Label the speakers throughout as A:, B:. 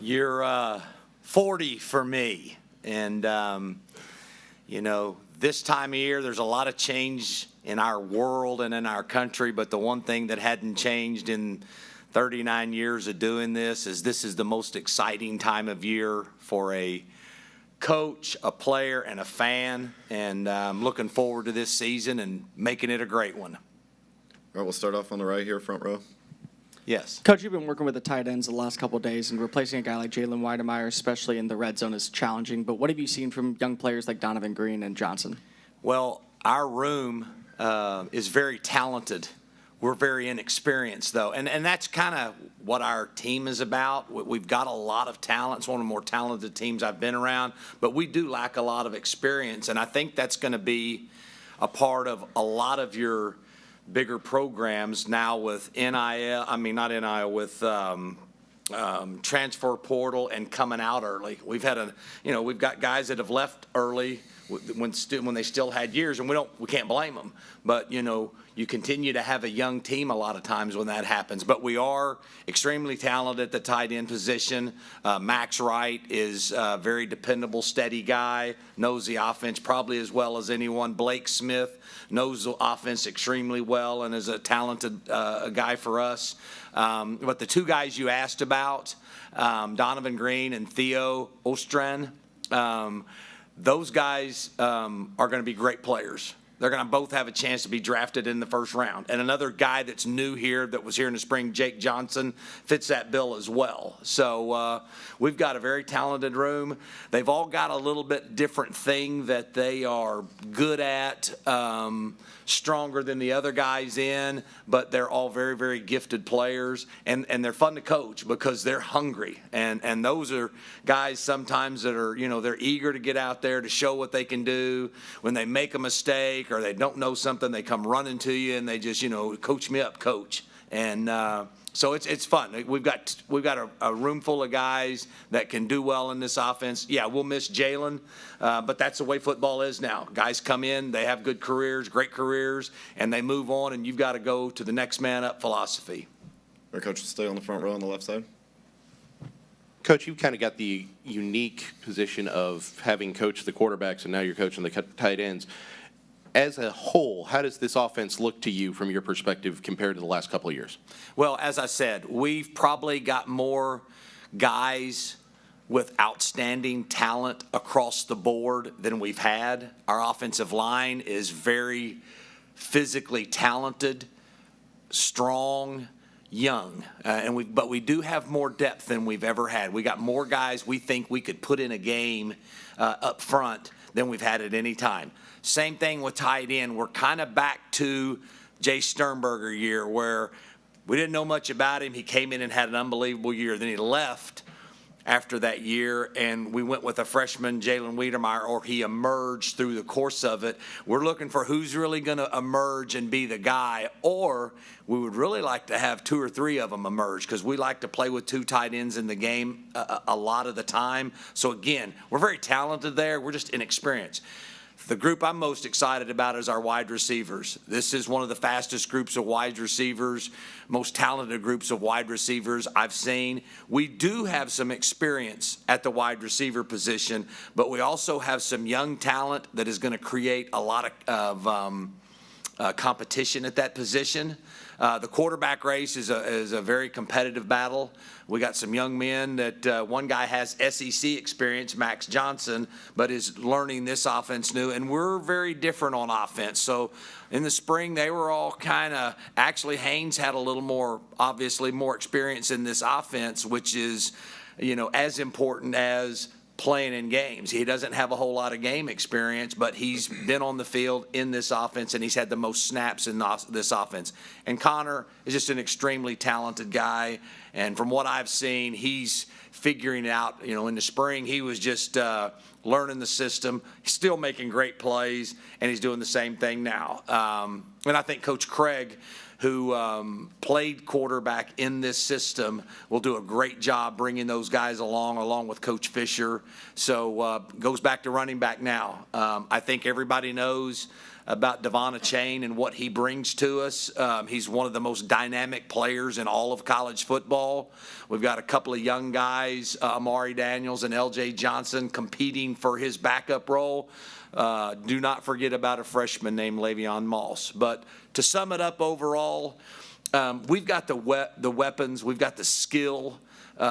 A: You're 40 for me. And, this time of year, there's a lot of change in our world and in our country, but the one thing that hadn't changed in 39 years of doing this is the most exciting time of year for a coach, a player, and a fan. And I'm looking forward to this season and making it a great one.
B: All right, we'll start off on the right here, front row.
A: Yes.
C: Coach, you've been working with the tight ends the last couple of days, and replacing a guy like Jalen Weidemeyer, especially in the red zone, is challenging. But what have you seen from young players like Donovan Green and Johnson?
A: Well, our room is very talented. We're very inexperienced, though. And that's kind of what our team is about. We've got a lot of talent. It's one of the more talented teams I've been around. But we do lack a lot of experience. And I think that's going to be a part of a lot of your bigger programs now with with transfer portal and coming out early. We've got guys that have left early when they still had years, and we can't blame them. But you continue to have a young team a lot of times when that happens. But we are extremely talented at the tight end position. Max Wright is a very dependable, steady guy, knows the offense probably as well as anyone. Blake Smith knows the offense extremely well and is a talented guy for us. But the two guys you asked about, Donovan Green and Theo Ostran, those guys are going to be great players. They're going to both have a chance to be drafted in the first round. And another guy that's new here that was here in the spring, Jake Johnson, fits that bill as well. So we've got a very talented room. They've all got a little bit different thing that they are good at, stronger than the other guys in, but they're all very, very gifted players. And they're fun to coach because they're hungry. And those are guys sometimes that are, they're eager to get out there to show what they can do. When they make a mistake or they don't know something, they come running to you and they just, coach me up, coach. And so it's fun. We've got a room full of guys that can do well in this offense. Yeah, we'll miss Jalen, but that's the way football is now. Guys come in, they have good careers, great careers, and they move on, and you've got to go to the next man up philosophy.
B: Our coach will stay on the front row on the left side.
D: Coach, you've kind of got the unique position of having coached the quarterbacks, and now you're coaching the tight ends. As a whole, how does this offense look to you from your perspective compared to the last couple of years?
A: Well, as I said, we've probably got more guys with outstanding talent across the board than we've had. Our offensive line is very physically talented, strong, young, but we do have more depth than we've ever had. We got more guys we think we could put in a game up front than we've had at any time. Same thing with tight end. We're kind of back to Jay Sternberger year where we didn't know much about him. He came in and had an unbelievable year. Then he left after that year, and we went with a freshman, Jalen Weidemeyer, or he emerged through the course of it. We're looking for who's really going to emerge and be the guy, or we would really like to have two or three of them emerge because we like to play with two tight ends in the game a lot of the time. So, again, we're very talented there. We're just inexperienced. The group I'm most excited about is our wide receivers. This is one of the fastest groups of wide receivers, most talented groups of wide receivers I've seen. We do have some experience at the wide receiver position, but we also have some young talent that is going to create a lot of competition at that position. The quarterback race is a very competitive battle. We got some young men that one guy has SEC experience, Max Johnson, but is learning this offense new. And we're very different on offense. So in the spring, they were all actually Haynes had a little more, obviously more experience in this offense, which is, as important as playing in games. He doesn't have a whole lot of game experience, but he's been on the field in this offense, and he's had the most snaps in this offense. And Connor is just an extremely talented guy, and from what I've seen, he's figuring it out. In the spring, he was just learning the system. He's still making great plays, and he's doing the same thing now. And I think Coach Craig, who played quarterback in this system, will do a great job bringing those guys along with Coach Fisher. So goes back to running back now. I think everybody knows about Devon Chain and what he brings to us. He's one of the most dynamic players in all of college football. We've got a couple of young guys, Amari Daniels and L.J. Johnson, competing for his backup role. Do not forget about a freshman named Le'Veon Moss. But to sum it up overall, we've got the weapons, we've got the skill,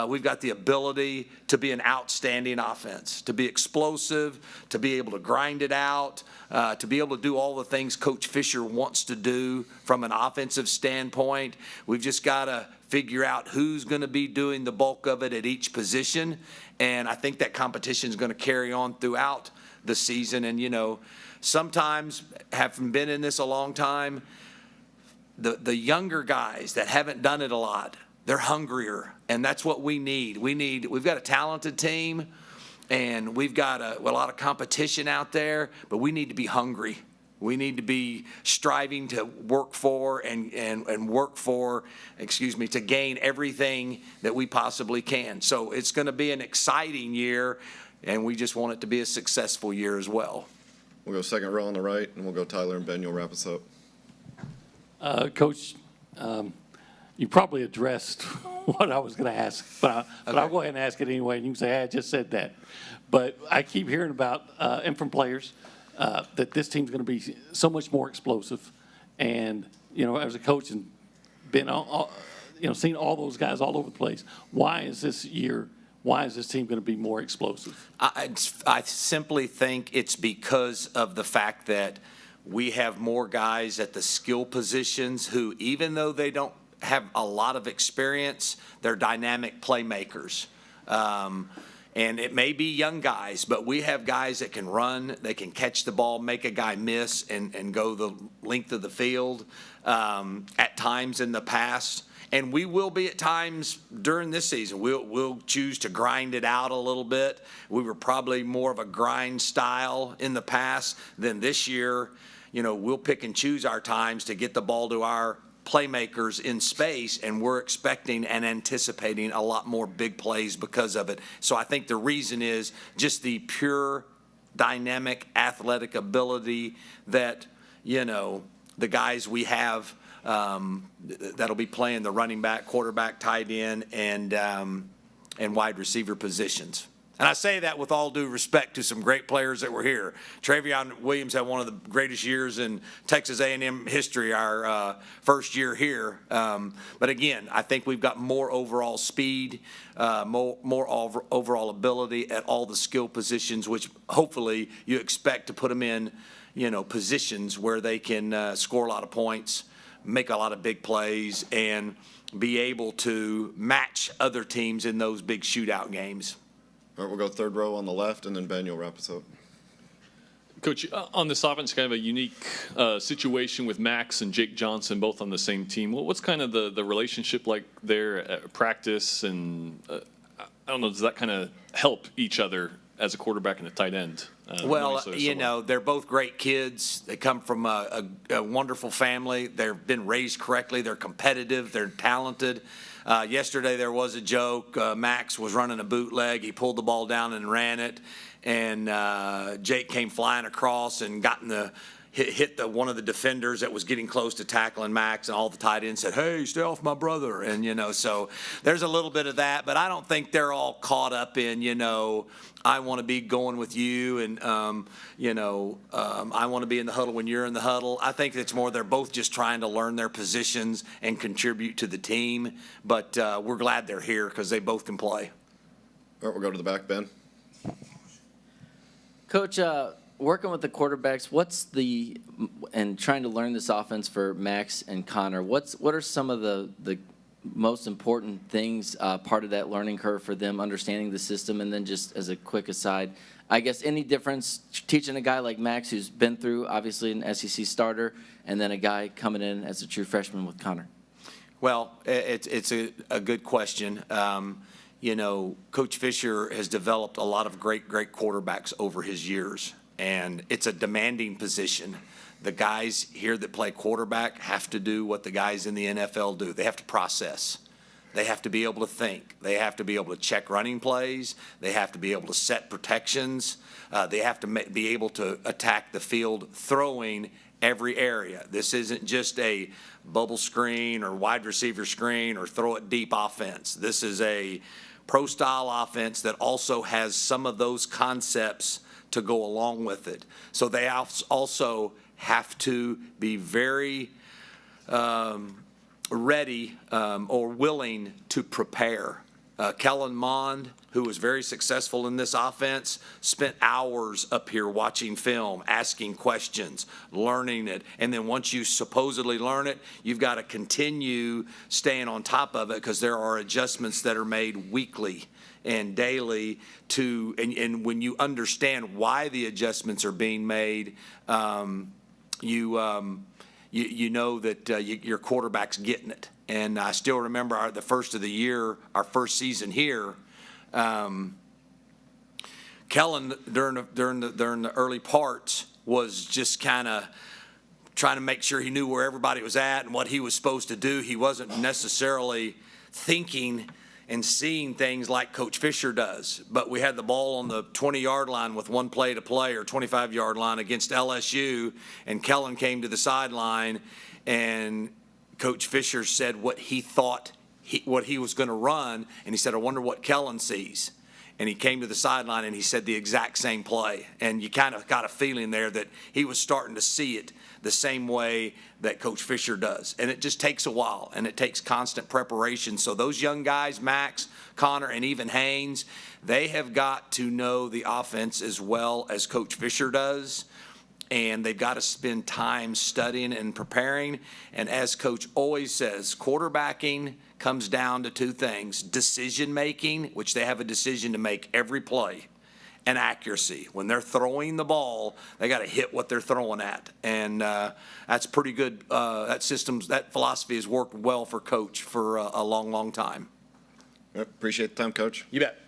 A: we've got the ability to be an outstanding offense, to be explosive, to be able to grind it out, to be able to do all the things Coach Fisher wants to do from an offensive standpoint. We've just got to figure out who's going to be doing the bulk of it at each position, and I think that competition is going to carry on throughout the season. And, you know, sometimes, having been in this a long time, the younger guys that haven't done it a lot, they're hungrier, and that's what we need. We've got a talented team, and we've got a lot of competition out there, but we need to be hungry. We need to be striving to work for and work for, to gain everything that we possibly can. So it's going to be an exciting year, and we just want it to be a successful year as well.
B: We'll go second row on the right, and we'll go Tyler and Ben. You'll wrap us up.
E: Coach, you probably addressed what I was going to ask, but I'll go ahead and ask it anyway, and you can say, I just said that. But I keep hearing about, and from players, that this team's going to be so much more explosive. And, you know, as a coach and been, seen all those guys all over the place, why is this team going to be more explosive?
A: I simply think it's because of the fact that we have more guys at the skill positions who, even though they don't have a lot of experience, they're dynamic playmakers. And it may be young guys, but we have guys that can run, they can catch the ball, make a guy miss, and go the length of the field at times in the past. And we will be at times during this season. We'll choose to grind it out a little bit. We were probably more of a grind style in the past than this year. You know, we'll pick and choose our times to get the ball to our playmakers in space, and we're expecting and anticipating a lot more big plays because of it. So I think the reason is just the pure dynamic athletic ability that, you know, the guys we have that'll be playing the running back, quarterback, tight end, and wide receiver positions. And I say that with all due respect to some great players that were here. Travion Williams had one of the greatest years in Texas A&M history, our first year here. But again, I think we've got more overall speed, more overall ability at all the skill positions, which hopefully you expect to put them in, you know, positions where they can score a lot of points, make a lot of big plays, and be able to match other teams in those big shootout games.
B: All right, we'll go third row on the left, and then Ben, you'll wrap us up.
F: Coach, on this offense, kind of a unique situation with Max and Jake Johnson both on the same team. What's kind of the relationship like there at practice? And I don't know, does that kind of help each other as a quarterback and a tight end?
A: Well, you know, they're both great kids. They come from a wonderful family. They've been raised correctly. They're competitive. They're talented. Yesterday there was a joke. Max was running a bootleg. He pulled the ball down and ran it. And Jake came flying across and got in the hit one of the defenders that was getting close to tackling Max, and all the tight ends said, "Hey, stay off my brother." And, you know, so there's a little bit of that, but I don't think they're all caught up in, you know, I want to be going with you, and, I want to be in the huddle when you're in the huddle. I think it's more they're both just trying to learn their positions and contribute to the team, but we're glad they're here because they both can play.
B: All right, we'll go to the back, Ben.
G: Coach, working with the quarterbacks, and trying to learn this offense for Max and Connor, what are some of the most important things, part of that learning curve for them, understanding the system? And then just as a quick aside, I guess any difference teaching a guy like Max who's been through, obviously, an SEC starter, and then a guy coming in as a true freshman with Connor?
A: Well, it's a good question. You know, Coach Fisher has developed a lot of great quarterbacks over his years, and it's a demanding position. The guys here that play quarterback have to do what the guys in the NFL do. They have to process. They have to be able to think. They have to be able to check running plays. They have to be able to set protections. They have to be able to attack the field throwing every area. This isn't just a bubble screen or wide receiver screen or throw it deep offense. This is a pro-style offense that also has some of those concepts to go along with it. So they also have to be very ready or willing to prepare. Kellen Mond, who was very successful in this offense, spent hours up here watching film, asking questions, learning it. And then once you supposedly learn it, you've got to continue staying on top of it because there are adjustments that are made weekly and daily to, and when you understand why the adjustments are being made, you know that your quarterback's getting it. And I still remember the first of the year, our first season here, Kellen during the early parts was just kind of trying to make sure he knew where everybody was at and what he was supposed to do. He wasn't necessarily thinking and seeing things like Coach Fisher does. But we had the ball on the 20-yard line with one play to play, or 25-yard line against LSU, and Kellen came to the sideline, and Coach Fisher said what he thought what he was going to run, and he said, I wonder what Kellen sees. And he came to the sideline and he said the exact same play. And you kind of got a feeling there that he was starting to see it the same way that Coach Fisher does. And it just takes a while, and it takes constant preparation. So those young guys, Max, Connor, and even Haynes, they have got to know the offense as well as Coach Fisher does. And they've got to spend time studying and preparing. And as Coach always says, quarterbacking comes down to two things: decision-making, which they have a decision to make every play, and accuracy. When they're throwing the ball, they got to hit what they're throwing at. And that's pretty good. That philosophy has worked well for Coach for a long, long time.
B: Appreciate the time, Coach.
A: You bet.